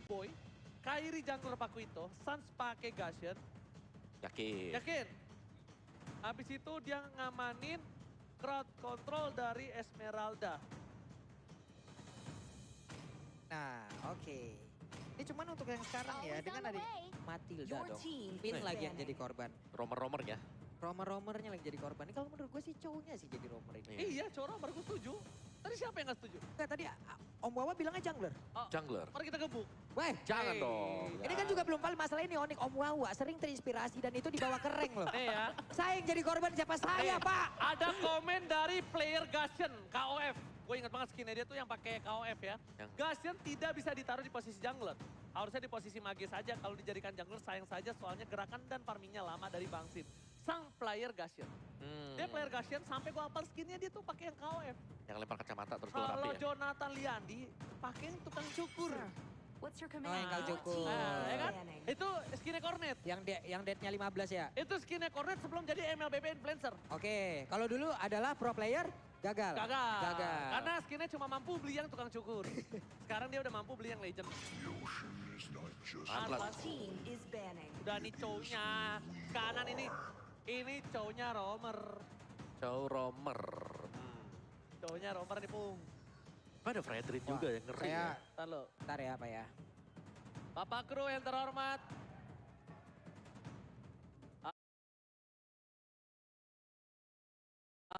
Boy, Kairi jungler Pakuito, Sans pakai Gusion. Yakin. Yakin? Habis itu dia ngamanin crowd control dari Esmeralda. Nah, oke. Ini cuman untuk yang sekarang ya, dengan ada Matilda dong. Pin lagi yang jadi korban. Romer-romer ya. Romer-romernya lagi jadi korban. Ini kalau menurut gue sih cowoknya sih jadi romer ini. Iya, Coro baru gue setuju. Tadi siapa yang gak setuju? Enggak, tadi Om Wawa bilangnya jungler. Oh, Jungler. mari kita gebuk. Weh, Jangan dong. ini kan juga belum paling masalah ini Onyx Om Wawa sering terinspirasi dan itu dibawa ke rank loh. Nih ya. Saya yang jadi korban siapa saya, Pak? Ada komen dari player Gusion, KOF. Gue ingat banget skinnya dia tuh yang pakai KOF ya. Gusion tidak bisa ditaruh di posisi jungler. Harusnya di posisi mage saja. Kalau dijadikan jungler sayang saja soalnya gerakan dan farmingnya lama dari Bang Sid. Sang player Gusion. Dia player Gusion sampai gue hafal skinnya dia tuh pakai yang KOF. Yang lempar kacamata terus keluar Kalau api ya. Jonathan Liandi pakai yang tukang cukur. What's your Oh, command? yang kau cukur. Nah, ya kan? Itu skinnya Cornet. Yang deadnya 15 ya? Itu skinnya Cornet sebelum jadi MLBB influencer. Oke, kalau dulu adalah pro player gagal. Gagal. Karena skinnya cuma mampu beli yang tukang cukur. Sekarang dia udah mampu beli yang legend. Atlas. Team is banning. Udah nih cowoknya. Kanan ini. Ini cowoknya Romer. Cow Romer. Cowoknya Romer nih Pung. Ada Fredrin juga yang ngeri ya. Ntar lo. Ntar ya Pak ya. Bapak kru yang terhormat.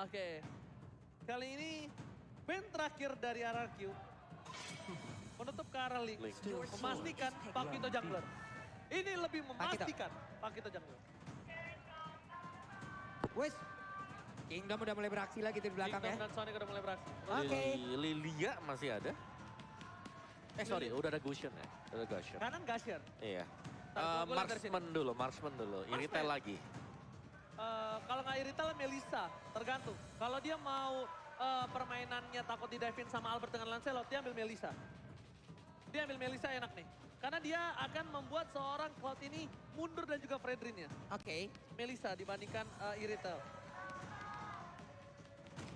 Oke. Kali ini band terakhir dari RRQ. Menutup ke arah Link. Memastikan Pakuito jungler. Ini lebih memastikan Pakuito jungler. Wes, Kingdom udah mulai beraksi lagi di belakang Kingdom ya. dan Sonic udah mulai beraksi. Oke. Lilia masih ada. Sorry, udah ada Gusion ya. Udah ada Gusion. Kanan Gusion. Iya. Ntar gua lihat dari sini. Marksman dulu. Iritel lagi. Kalau nggak Iritel, Melissa. Tergantung. Kalau dia mau permainannya takut di-dive-in sama Albert dengan Lancelot, dia ambil Melissa. Dia ambil Melissa enak nih. Karena dia akan membuat seorang Cloud ini mundur dan juga Fredrinnya. Oke. Melissa dibandingkan Iritel.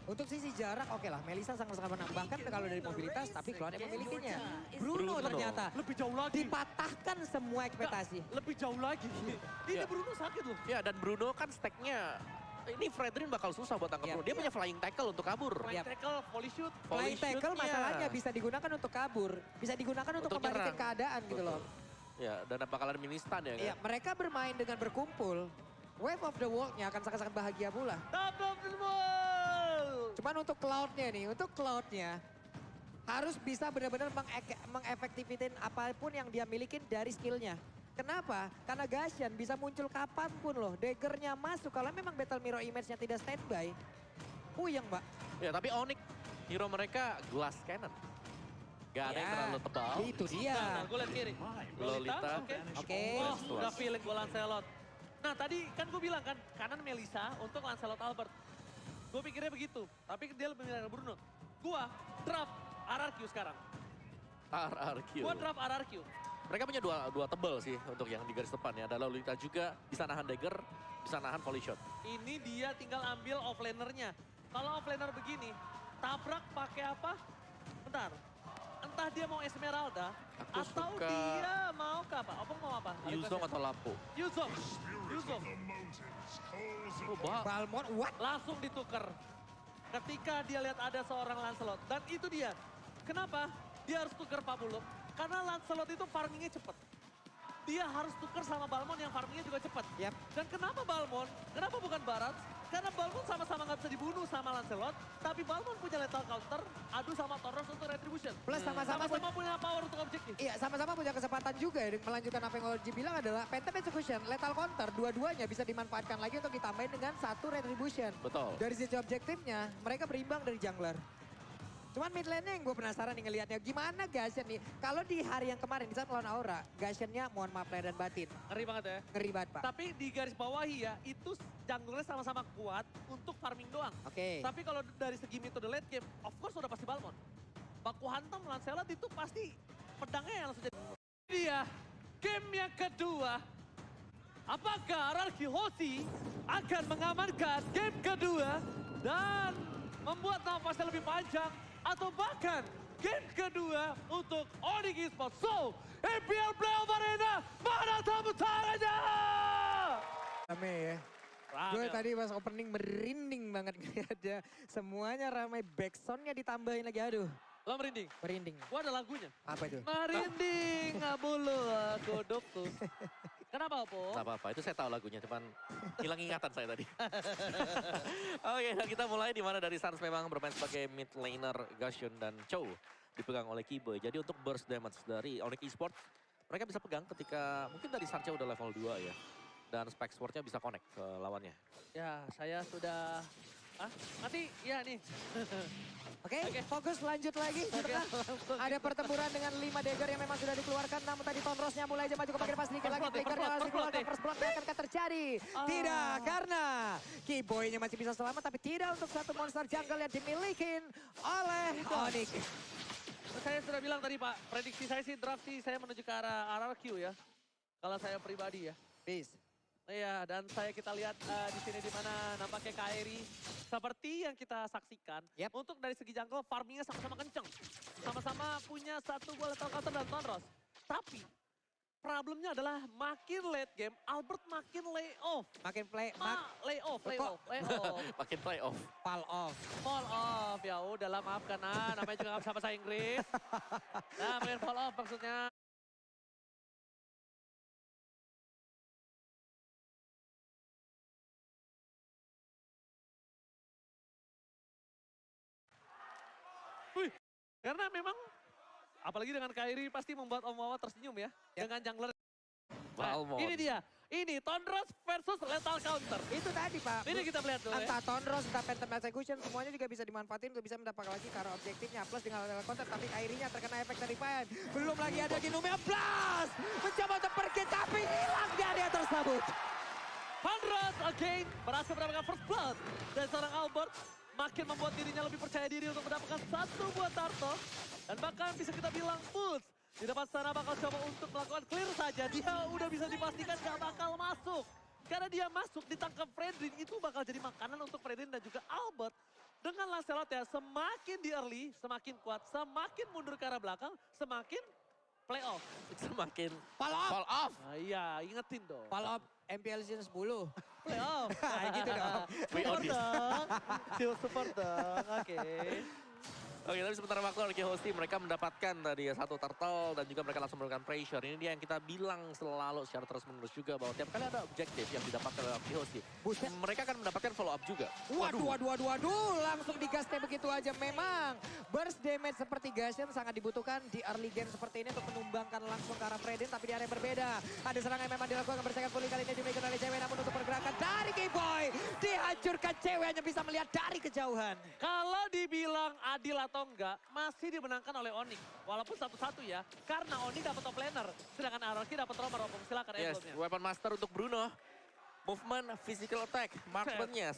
Untuk sisi jarak oke lah, Melissa sangat-sangat menambahkan kalau dari mobilitas, tapi Cloud yang memilikinya. Bruno ternyata Lebih jauh lagi. dipatahkan semua ekspektasi. Lebih jauh lagi. Ini Bruno sakit loh. Ya dan Bruno kan stacknya. Ini Fredrin bakal susah buat tangkap Iya. Bruno. Dia punya flying tackle untuk kabur. Flying tackle, volley shoot. Flying tackle shoot-nya. masalahnya bisa digunakan untuk kabur, bisa digunakan untuk membalikan nyerang. keadaan gitu loh. Ya dan bakalan mini stun ya kan. Iya, mereka bermain dengan berkumpul. Wave of the World-nya akan sangat-sangat bahagia pula. Double of the ball. Cuman untuk Cloud-nya harus bisa benar-benar mengefektifin apapun yang dia milikin dari skillnya. Kenapa? Karena Gusion bisa muncul kapanpun loh. Daggernya masuk, kalau memang Battle Mirror Image-nya tidak standby. Puyeng Mbak. Ya tapi Onyx hero mereka glass cannon. Gak ada yang terlalu tebal. Itu dia. Nah, gue liat kiri. Lolita. Oke. Oh, udah feeling gue Lancelot. Nah tadi kan gue bilang kan, kanan Melissa untuk Lancelot Albert. Gue pikirnya begitu, tapi dia lebih milih Bruno. Gue draft RRQ sekarang. RRQ. Gue draft RRQ. Mereka punya dua tebel sih untuk yang di garis depan ya. Ada Lolita juga bisa nahan dagger, bisa nahan volley shot. Ini dia tinggal ambil offlanernya. Kalau offlaner begini, tabrak pakai apa? Bentar. Entah dia mau Esmeralda, Aku atau suka dia mau ke apa? Opung mau apa? Yuzong atau Lampu. Yuzong. Balmond, what? Langsung ditukar. Ketika dia lihat ada seorang Lancelot. Dan itu dia. Kenapa? Dia harus tukar Pak Buluk. Karena Lancelot itu farmingnya cepet. Dia harus tukar sama Balmond yang farmingnya juga cepet. Yap. Dan kenapa Balmond? Kenapa bukan Barat? Karena Balmond sama-sama nggak bisa dibunuh sama Lancelot. Tapi Balmond punya lethal counter, adu sama Tauros untuk retribution. Plus sama-sama Sama-sama punya power untuk objektif. Iya, sama-sama punya kesempatan juga ya, melanjutkan apa yang Oji bilang adalah Phantom Execution, Lethal Counter, dua-duanya bisa dimanfaatkan lagi untuk ditambahin dengan satu Retribution. Betul. Dari sisi objektifnya, mereka berimbang dari jungler. Cuman mid lane-nya yang gue penasaran nih ngelihatnya, gimana Gusion nih? Kalau di hari yang kemarin, di saat lawan Aura, Gusion-nya mohon maaf lahir dan batin. Ngeri banget ya. Ngeri banget Pak. Tapi di garis bawahi ya, itu junglernya sama-sama kuat untuk farming doang. Oke. Tapi kalau dari segi metode late game, of course udah pasti Balmond. Baku hantam Lancelot itu pasti pedangnya yang langsung jadi. Ini dia, game yang kedua. Apakah RRQ Hoshi akan mengamankan game kedua dan membuat nafasnya lebih panjang? Atau bahkan game kedua untuk Onyx Esports. So, IPL Playoff Arena, mana tepuk tangannya? Rame ya. Gue tadi pas opening merinding banget ngeliatnya. Semuanya ramai, backsoundnya ditambahin lagi, aduh. Lo merinding? Merinding. Gua ada lagunya. Apa itu? Merinding, ngabulu aku duktus. Kenapa, Po? Gak apa-apa, itu saya tahu lagunya, cuman hilang ingatan saya tadi. Oke, dan kita mulai di mana dari Suns memang bermain sebagai mid laner Gashion dan Chow dipegang oleh Kiboy. Jadi untuk burst damage dari Onyx Esports, mereka bisa pegang ketika mungkin dari Sancho udah level 2 ya. Dan spike swordnya bisa connect ke lawannya. Ya, saya sudah... Mati? Ya nih. Oke, fokus lanjut lagi. Ada pertempuran dengan 5 dagger yang memang sudah dikeluarkan. Namun tadi Tonrosnya mulai aja maju ke bagian pas sedikit lagi. Flickernya masih keluarkan, first blood akan terjadi. Tidak, karena Kiboy-nya masih bisa selamat. Tapi tidak untuk satu monster jungle yang dimiliki oleh Onyx. Saya sudah bilang tadi Pak, prediksi saya sih draft sih saya menuju ke arah RRQ ya. Kalau saya pribadi ya. Peace. Iya, dan kita lihat di sini di mana nampaknya Kairi seperti yang kita saksikan. Yep. Untuk dari segi jungle farmingnya sama-sama kenceng. Sama-sama punya satu buah lethal counter dan Tonros. Tapi problemnya adalah makin late game, Albert makin lay off. Makin play, Lay off. Makin playoff. fall off. Fall off, ya udahlah maafkan namanya juga nggak bisa bahasa Inggris. Nah, makin fall off maksudnya. Wih, karena memang apalagi dengan Kairi pasti membuat Om Wawa tersenyum ya. Dengan jungler. Nah, Valmon. ini dia. Ini Tonros versus Lethal Counter. Itu tadi Pak. Ini kita melihat dulu ya. Entah Tonros, entah Phantom Execution, semuanya juga bisa dimanfaatin untuk bisa mendapatkan lagi cara objektifnya. Plus dengan level counter, tapi Kairinya terkena efek dari Fire. Belum lagi ada Ginumia Blast. Mencoba untuk pergi, tapi hilang di area tersebut. Tonros again berhasil mendapatkan first blood. Dan seorang Albert makin membuat dirinya lebih percaya diri untuk mendapatkan satu buah turtle. Dan bahkan bisa kita bilang Bulls di depan sana bakal coba untuk melakukan clear saja. Dia udah bisa dipastikan gak bakal masuk. Karena dia masuk ditangkap Fredrin itu bakal jadi makanan untuk Fredrin dan juga Albert. Dengan Lancelot ya semakin di early, semakin kuat, semakin mundur ke arah belakang, semakin playoff. Semakin Fall off. fall off. Nah, iya, ingetin dong. Fall off MPL season 10. Playoff. Kayak gitu dong. Support dong. Still support dong, oke. Oke, tapi sementara waktu Arki Hosti mereka mendapatkan tadi ya satu turtle dan juga mereka langsung melakukan pressure. Ini dia yang kita bilang selalu secara terus-menerus juga bahwa tiap kali ada objektif yang didapatkan oleh Arki Hosti, Buset. mereka akan mendapatkan follow up juga. Waduh. Langsung digasnya begitu aja. Memang burst damage seperti Gashen sangat dibutuhkan di early game seperti ini untuk menumbangkan langsung ke arah Fredin. Tapi di area yang berbeda. Ada serangan yang memang dilakukan bersaing pulih kali ini dimiliki oleh cewek. Namun untuk pergerakan dari Kiboy dihancurkan, cewek hanya bisa melihat dari kejauhan. Kalau dibilang adil atau enggak, masih dimenangkan oleh Onyx. Walaupun satu-satu ya, karena Onyx dapat top laner, sedangkan RRQ dapat roamer. Silakan Yes, emblemnya. weapon master untuk Bruno. Movement, physical attack, marksman-nya,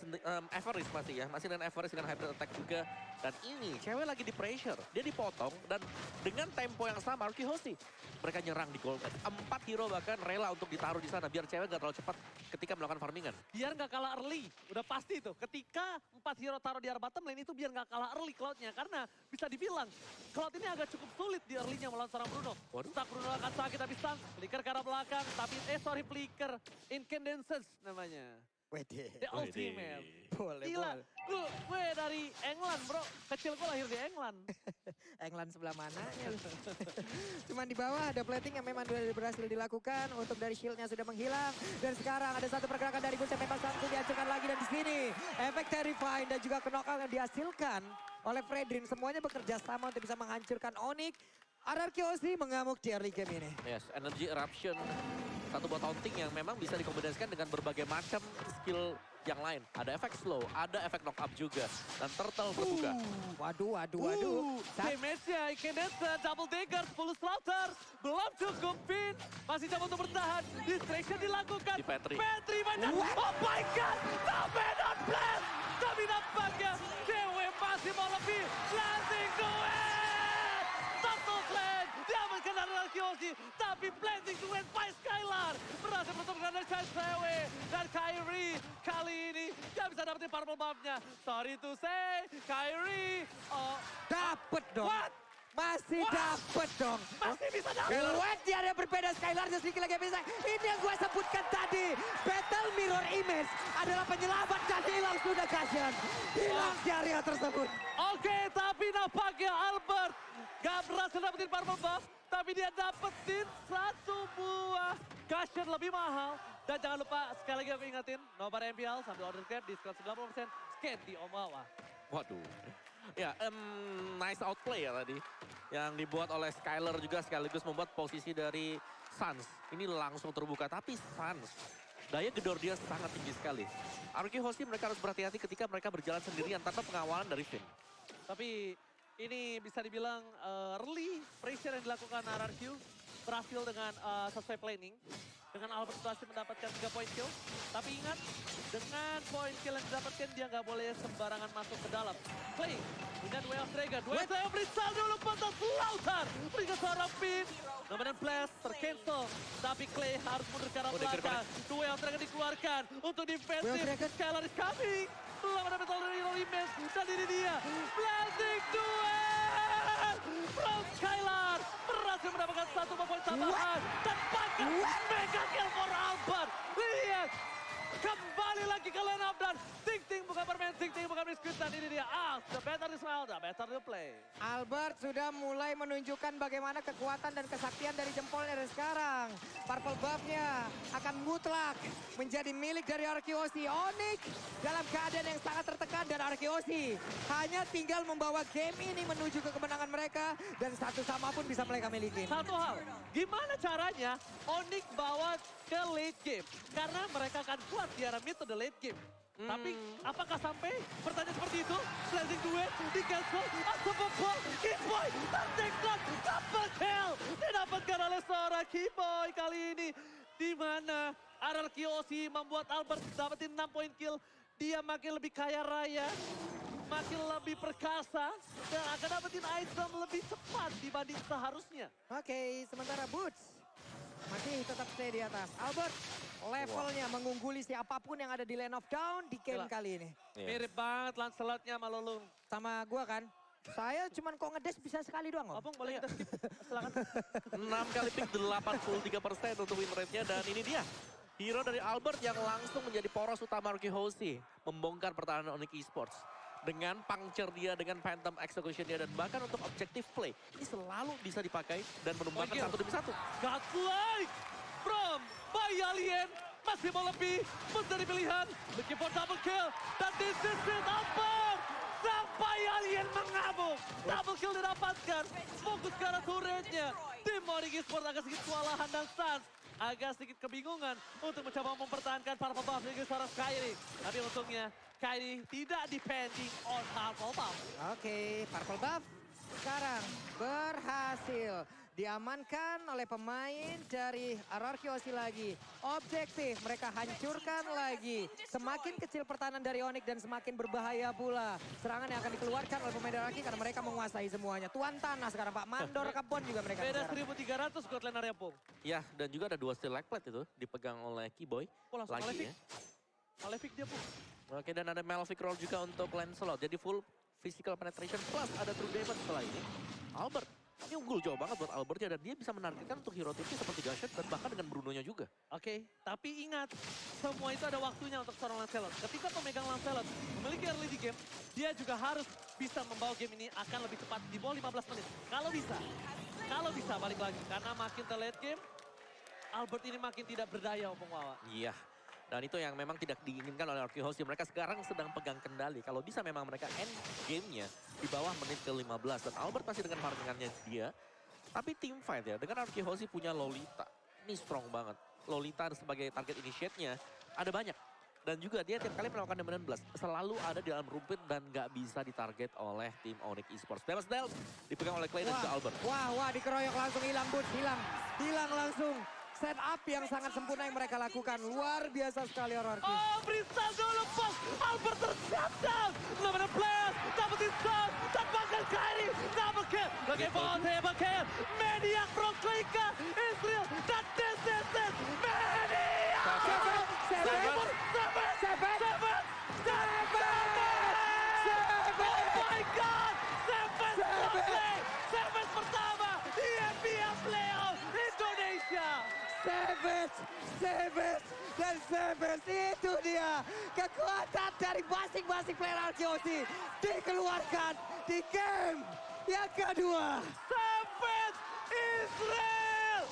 Everest masih ya. Masih dengan Everest dengan hybrid attack juga. Dan ini cewek lagi di pressure. Dia dipotong dan dengan tempo yang sama Arki Hosti. Mereka nyerang di gold. 4 hero bahkan rela untuk ditaruh di sana biar cewek gak terlalu cepat ketika melakukan farmingan. Biar nggak kalah early, udah pasti tuh. Ketika 4 hero taruh di area bottom lane itu biar nggak kalah early Cloud-nya. Karena bisa dibilang, Cloud ini agak cukup sulit di early-nya melawan seorang Bruno. Waduh. Stuck Bruno akan sakit tapi stun. Flicker ke arah belakang, tapi Flicker. Incandescence namanya. Wede. The ultimate. Boleh, Gila, boleh. gue dari England bro. Kecil gue lahir di England. England sebelah mananya lu? Cuman di bawah ada plating yang memang sudah berhasil dilakukan. Untuk dari shieldnya sudah menghilang. Dan sekarang ada satu pergerakan dari Gus yang memang langsung dihancurkan lagi. Dan di sini efek terrifying dan juga knockout yang dihasilkan oleh Fredrin. Semuanya bekerja sama untuk bisa menghancurkan Onyx. RRQ Hosti mengamuk di early game ini. Yes, energy eruption. Satu buat taunting yang memang bisa dikombinasikan dengan berbagai macam skill yang lain. Ada efek slow, ada efek knock up juga. Dan turtle terbuka. Waduh. Damage-nya Incandescence, double dagger, 10 slaughter. Belum cukup pin. Masih coba untuk bertahan. Distraction dilakukan. Di Petri. Petri banyak. Oh my god. Sampai not blast. Tapi nampaknya cewek masih mau lebih. Landing to it. Total plan. Diamankan dari Kyoshi. Tapi planting to it by Skylar. Berhasil bertemu dengan cewek. Dan Kyrie kali ini gak bisa dapetin purple buff-nya. Sorry to say, Kyrie. Oh, Dapet dong. what? Masih dapet dong. Masih bisa dapat. Wait, dia ada berbeda Skylarnya sedikit lagi bisa. Ini yang gue sebutkan tadi. Battle Mirror Image adalah penyelamat dan hilang sudah Gashen. Hilang di area tersebut. Oke, tapi nampaknya Albert gak berhasil dapetin purple buff. Tapi dia dapetin satu buah Gashen lebih mahal. Dan jangan lupa, sekali lagi aku ingetin, nobar MPL sambil order grab diskon 90%. Scan di Omawa. Waduh. Ya, nice outplay ya tadi. Yang dibuat oleh Skylar juga sekaligus membuat posisi dari Suns. Ini langsung terbuka, tapi Suns daya gedor dia sangat tinggi sekali. RQ Hoshi mereka harus berhati-hati ketika mereka berjalan sendirian tanpa pengawalan dari Finn. Tapi ini bisa dibilang early pressure yang dilakukan RRQ berhasil dengan sesuai planning. Dengan Albert berhasil mendapatkan 3 poin kill. Tapi ingat, dengan poin kill yang didapatkan dia nggak boleh sembarangan masuk ke dalam. Clay, dengan Way of Dragon. Way of Dragon berisal dulu pantas Lautan. Berikan seorang pin. Kemudian blast tercancel. Tapi Clay harus mundur ke arah belakang. Way of Dragon dikeluarkan untuk defensif. Skylar is coming. Belum ada battle dari Image. Dan ini dia. Blasting duel. From Skylar. Berhasil mendapatkan 1 poin tambahan. Dan bahkan mega kill for Albert. Lihat. Kembali lagi ke line up dan Ting bukan bermain, Ting bukan miskin. Dan ini dia, the better the smile, the better the play. Albert sudah mulai menunjukkan bagaimana kekuatan dan kesaktian dari jempolnya dari sekarang. Purple buff-nya akan mutlak menjadi milik dari Arkeosi. Onyx dalam keadaan yang sangat tertekan dan Arkeosi hanya tinggal membawa game ini menuju ke kemenangan mereka dan satu sama pun bisa mereka miliki. Satu hal, gimana caranya Onyx bawa ke late game? Karena mereka akan kuat di arah mid to the late game. Tapi apakah sampai pertanyaan seperti itu? Blazing duet, di cancel, Asapopol, Keyboy, terdekat, double kill. Didapatkan oleh seorang Keyboy kali ini. Di mana RRQ membuat Albert dapetin 6 poin kill. Dia makin lebih kaya raya, makin lebih perkasa, dan akan dapetin item lebih cepat dibanding seharusnya. Oke, sementara Boots masih tetap stay di atas. Albert levelnya mengungguli siapapun yang ada di lane of down di game Gila. kali ini. Mirip banget Lancelotnya sama Lulung. Sama gua kan, saya cuman kok ngedes bisa sekali doang. Om. Opung boleh kita skip? Silakan. 6 kali pick 83% untuk win rate-nya dan ini dia. Hero dari Albert yang langsung menjadi poros utama RQ Hoshi. Membongkar pertahanan Onyx Esports. Dengan puncture dia, dengan phantom execution dia, dan bahkan untuk objective play. Ini selalu bisa dipakai dan menumbangkan satu demi satu. Godlike from Bayalien. Masih mau lebih, menjadi pilihan. Looking for double kill. Dan this is it, Albert. Sampai Alien mengamuk. Double kill didapatkan. Fokus ke arah turretnya. Tim Onyx Esports agak sedikit kewalahan dan Suns agak sedikit kebingungan untuk mencoba mempertahankan purple buff dari seorang Kairi. Tapi untungnya Kairi tidak depending on purple buff. Oke, purple buff sekarang berhasil diamankan oleh pemain dari RRQ lagi. Objektif mereka hancurkan lagi. Semakin kecil pertahanan dari Onyx dan semakin berbahaya pula serangan yang akan dikeluarkan oleh pemain dari RRQ karena mereka menguasai semuanya. Tuan tanah sekarang Pak Mandor Kebon juga mereka. Beda sekarang. 1.300 God Lane Pung. Ya, dan juga ada 2 steel leg plate itu dipegang oleh Keyboy. Oh, langsung Lagi Malefic. ya. Malefic dia Pung. Oke, dan ada Malefic Roll juga untuk Lancelot. Jadi full physical penetration plus ada true damage setelah ini. Albert, ini unggul jauh banget buat Albert ya. Dan dia bisa menargetkan untuk hero tipis seperti Gashen dan bahkan dengan Bruno-nya juga. Oke, tapi ingat, semua itu ada waktunya untuk seorang Lancelot. Ketika pemegang Lancelot memiliki early di game, dia juga harus bisa membawa game ini akan lebih cepat di bawah 15 menit. Kalau bisa balik lagi. Karena makin ke late game, Albert ini makin tidak berdaya Opung Wawa. Iya. Dan itu yang memang tidak diinginkan oleh RQ Hoshi. Mereka sekarang sedang pegang kendali. Kalau bisa memang mereka end game-nya di bawah menit ke-15. Dan Albert masih dengan farmingannya dia. Tapi team fight ya, dengan RQ Hoshi punya Lolita. Ini strong banget. Lolita sebagai target initiate-nya ada banyak. Dan juga dia tiap kali melakukan dominant blast. Selalu ada di dalam rumput dan nggak bisa ditarget oleh tim Onyx Esports. Damage dealt dipegang oleh Clay dan juga Albert. Wah, dikeroyok langsung hilang Boots, hilang langsung. Set up yang sangat sempurna yang mereka lakukan. Luar biasa sekali RRQ. Oh, Bristal dulu pas. Albert tershutdown. Namanya blast. Dapetin stun. Tanpakan Kairi. Double kill. Lagi for table kill. Maniac from Klika. Israel. Dan this is it. Maniac. Seven. Oh my God. Seven. Savage, dan Savage itu dia. Kekuatan dari masing-masing player RKOC dikeluarkan di game yang kedua. Savage Israel!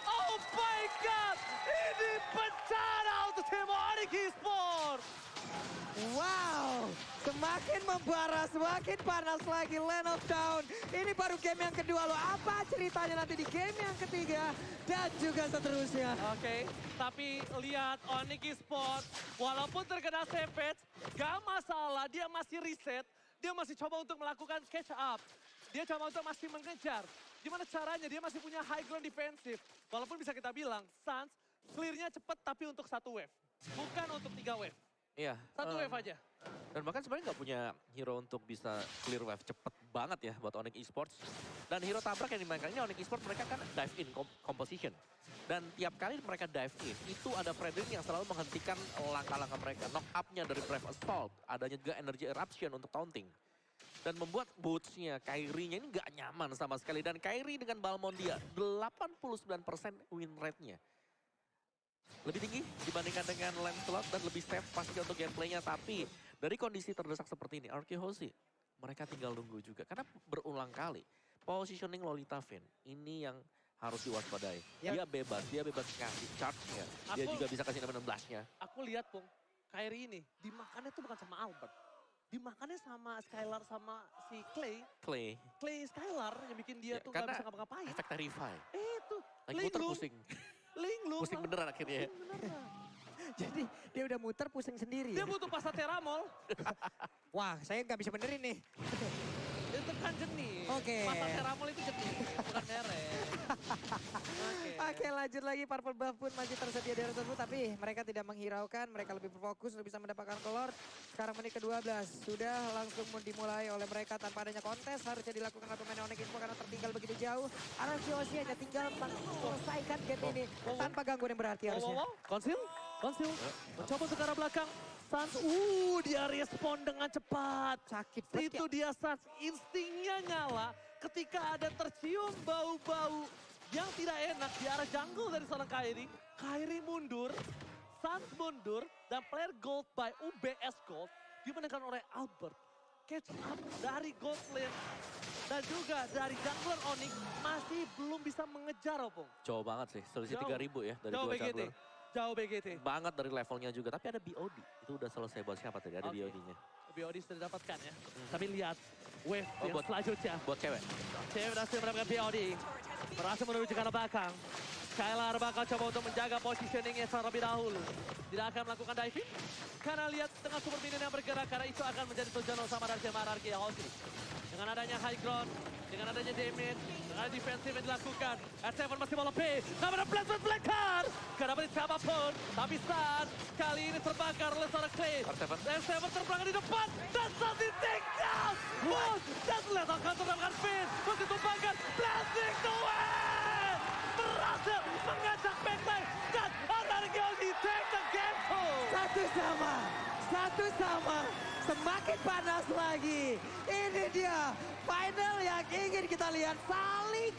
Oh my God! Ini bencana untuk tim Onyx Esports! Wow, semakin membara, semakin panas lagi Land of Dawn. Ini baru game yang kedua loh. Apa ceritanya nanti di game yang ketiga dan juga seterusnya. Oke, tapi lihat Onyx Esports, walaupun terkena Savage, gak masalah, dia masih reset, dia masih coba untuk melakukan catch up. Dia coba untuk masih mengejar. Gimana caranya? Dia masih punya high ground defensif. Walaupun bisa kita bilang, Suns clear-nya cepat tapi untuk 1 wave. Bukan untuk 3 wave. Iya. 1 wave aja. Dan bahkan sebenarnya nggak punya hero untuk bisa clear wave cepet banget ya buat Onyx Esports. Dan hero tabrak yang dimainkan ini Onyx Esports mereka kan dive in composition. Dan tiap kali mereka dive in, itu ada Fredrin yang selalu menghentikan langkah-langkah mereka. Knock up-nya dari Brave Assault, adanya juga Energy Eruption untuk taunting. Dan membuat boots-nya, Kyrie-nya ini nggak nyaman sama sekali. Dan Kyrie dengan Balmond dia, 89% win rate-nya. Lebih tinggi dibandingkan dengan Lancelot dan lebih safe pasti untuk gameplaynya. Tapi dari kondisi terdesak seperti ini, RKOC mereka tinggal nunggu juga. Karena berulang kali positioning Lolita Vayne ini yang harus diwaspadai. Yep. Dia bebas kasih charge-nya. Dia juga bisa kasih 16-nya. Aku lihat Pung, Kyrie ini dimakannya tuh bukan sama Albert. Dimakannya sama Skylar sama si Clay. Clay Skylar yang bikin dia tuh gak bisa ngapa-ngapain. Efek Terrify. Itu, Lagi muter pusing. Linglung. Pusing beneran akhirnya ya. Beneran. Jadi dia udah muter pusing sendiri Dia ya. butuh pasateramol. Wah, saya nggak bisa benerin nih. Itu kan jenis. Oke. Pasateramol itu jenis, bukan merek. Oke, lanjut lagi. Purple Buff pun masih tersedia di area tersebut. Tapi mereka tidak menghiraukan. Mereka lebih berfokus untuk bisa mendapatkan kelor. Sekarang menit ke-12. Sudah langsung dimulai oleh mereka tanpa adanya kontes. Harusnya dilakukan oleh pemain Onyx Esports karena tertinggal begitu jauh. RKOC hanya tinggal menyelesaikan game ini. Tanpa gangguan yang berarti harusnya. Konsil. Mencoba untuk ke arah belakang. Suns, dia respon dengan cepat. Sakit banget Itu dia Suns, instingnya nyala ketika ada tercium bau-bau yang tidak enak di arah jungle dari seorang Kyrie. Kyrie mundur, Suns mundur, dan player gold by UBS Gold dimenangkan oleh Albert. Catch up dari gold lane dan juga dari jungler Onyx masih belum bisa mengejar Opung. Jauh banget sih, selisih Jauh. 3.000 ya dari Jauh dua BGT. jungler. Jauh BGT. Banget dari levelnya juga, tapi ada BOD. Itu udah selesai buat siapa tadi, ada Oke. BOD-nya. BOD sudah didapatkan ya. Tapi lihat wave yang buat- selanjutnya. Buat cewek. Cewek berhasil mendapatkan BOD. Berhasil menuju ke arah belakang. Skylar bakal coba untuk menjaga positioningnya terlebih dahulu. Tidak akan melakukan diving. Karena lihat tengah super minion yang bergerak. Karena itu akan menjadi tujuan utama dari tim RKOC. Dengan adanya high ground, dengan adanya damage, dengan defensif yang dilakukan. R7 masih mau lebih. Gak ada placement flicker. Gak dapat siapapun. Tapi Sun kali ini terbakar oleh seorang Clay. R7 terbelakang di depan. Dan Sun di take down. Boom. Dan lihat akan terdapatkan Finn. Masih tumbangkan. Blasting to win. Berhasil mengajak backline. Dan RKOC take the game home. Satu sama. Semakin panas lagi. Ini dia final yang ingin kita lihat saling